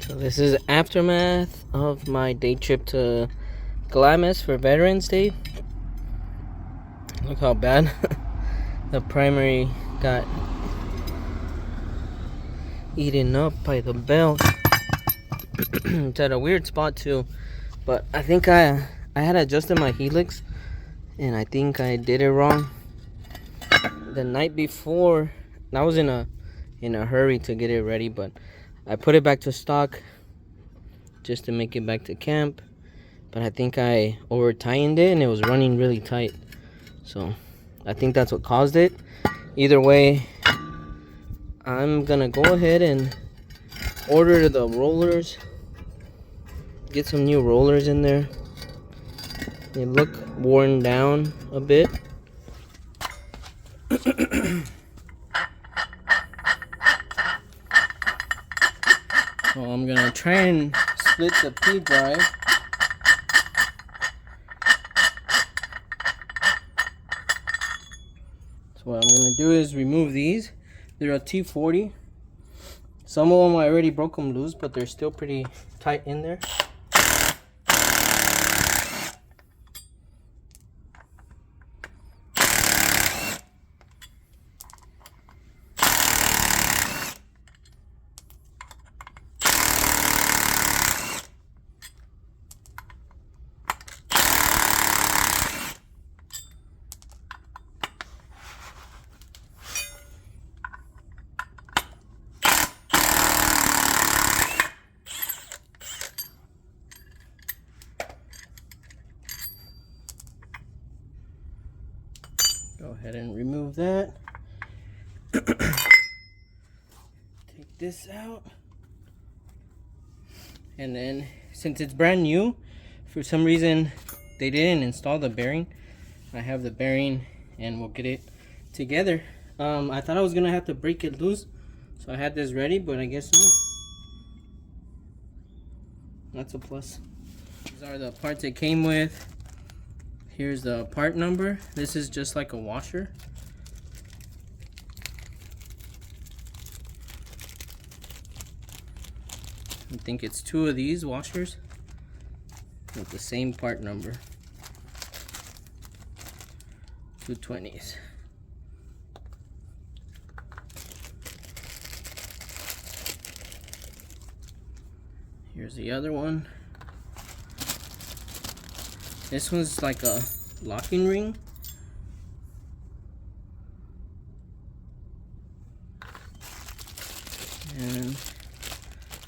So this is aftermath of my day trip to Glamis for Veterans Day. Look how bad the primary got eaten up by the belt. It's at a weird spot too, but I think I had adjusted my helix, and I think I did it wrong. The night before, I was in a hurry to get it ready, but I put it back to stock just to make it back to camp. But I think I over tightened it and it was running really tight. So I think that's what caused it. Either way, I'm gonna go ahead and order the rollers. Get some new rollers in there. They look worn down a bit. So I'm gonna try and split the Pdrive. So what I'm gonna do is remove these. They're a T40. Some of them I already broke them loose, but they're still pretty tight in there. Go ahead and remove that. Take this out. And then, since it's brand new, for some reason they didn't install the bearing. I have the bearing and we'll get it together. I thought I was gonna have to break it loose, so I had this ready, but I guess not. That's a plus. These are the parts it came with. Here's the part number. This is just like a washer. I think it's 2 of these washers with the same part number. 220s. Here's the other one. This one's like a locking ring. And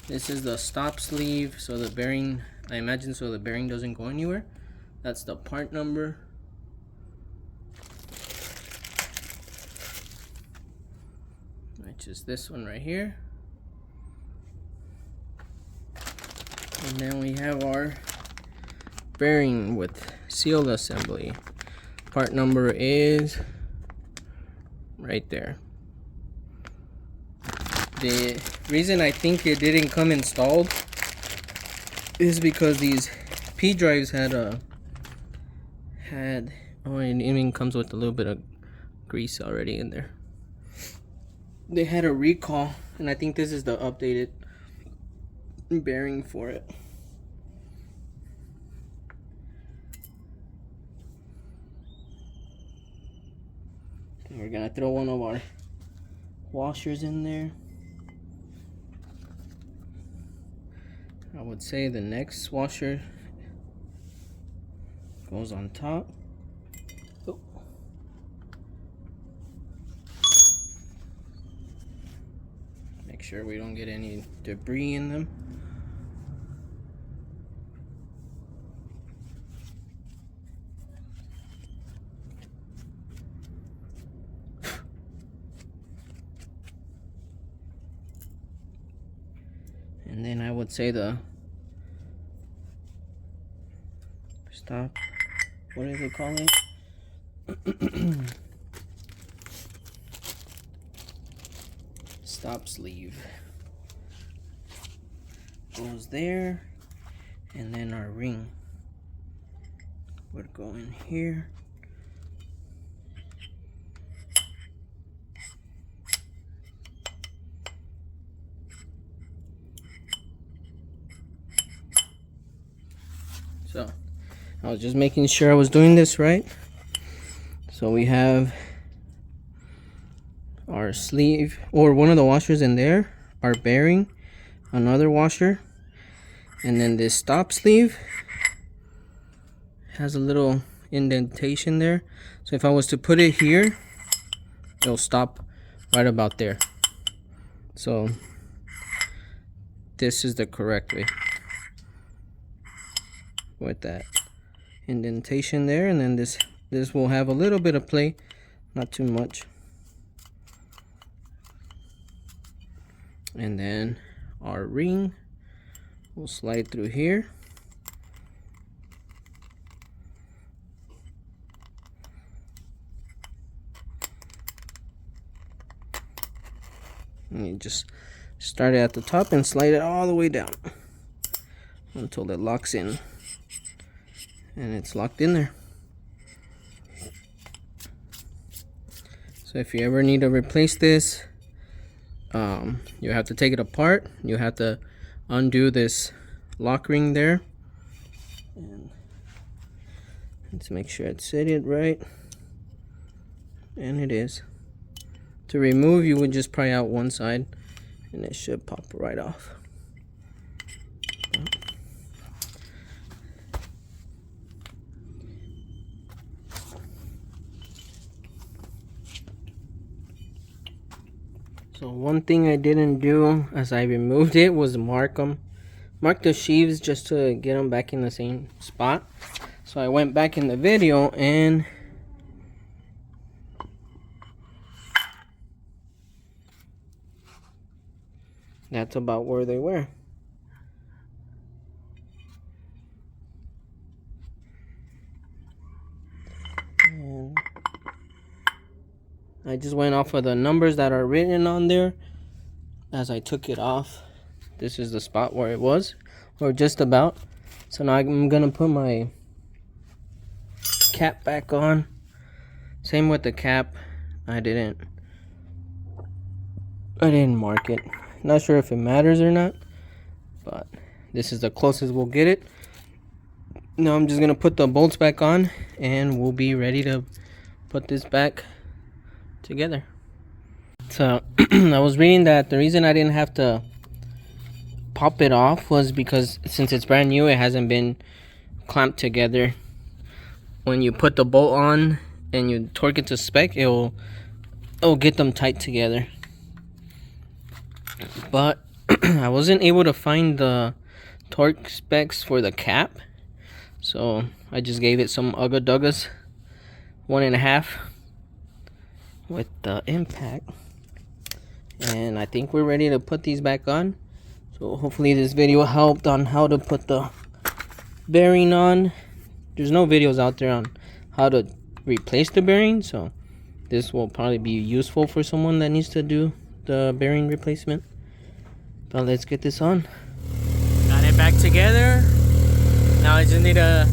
this is the stop sleeve, so the bearing, I imagine, so the bearing doesn't go anywhere. That's the part number. Which is this one right here. And then we have our bearing with seal assembly. Part number is right there. The reason I think it didn't come installed is because these Pdrives had oh, and it even comes with a little bit of grease already in there. They had a recall, and I think this is the updated bearing for it. And we're gonna throw one of our washers in there. I would say the next washer goes on top. Oh. Make sure we don't get any debris in them. And then I would say the stop, what do they call it? Stop sleeve goes there, and then our ring would go in here. I was just making sure I was doing this right. So we have our sleeve, or one of the washers in there, our bearing, another washer, and then this stop sleeve has a little indentation there. So if I was to put it here, it'll stop right about there. So this is the correct way, with that indentation there, and then this will have a little bit of play, not too much. And then our ring will slide through here. And you just start it at the top and slide it all the way down until it locks in. And it's locked in there. So if you ever need to replace this, you have to take it apart. You have to undo this lock ring there. And let's make sure it's set it right. And it is. To remove, you would just pry out one side and it should pop right off. So one thing I didn't do as I removed it was mark the sheaves just to get them back in the same spot. So I went back in the video and that's about where they were. And I just went off of the numbers that are written on there as I took it off. This is the spot where it was, or just about. So now I'm gonna put my cap back on. Same with the cap. I didn't mark it. Not sure if it matters or not, but this is the closest we'll get it. Now I'm just gonna put the bolts back on and we'll be ready to put this back together. So I was reading that the reason I didn't have to pop it off was because since it's brand new, it hasn't been clamped together. When you put the bolt on and you torque it to spec, it'll get them tight together. But I wasn't able to find the torque specs for the cap, so I just gave it some Ugga Duggas 1.5 with the impact, and I think we're ready to put these back on. So hopefully this video helped on how to put the bearing on. There's no videos out there on how to replace the bearing, so this will probably be useful for someone that needs to do the bearing replacement. But let's get this on. Got it back together. Now I just need to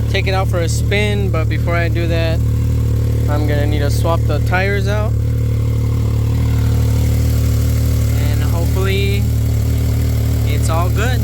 take it out for a spin, but before I do that, I'm gonna need to swap the tires out, and hopefully it's all good.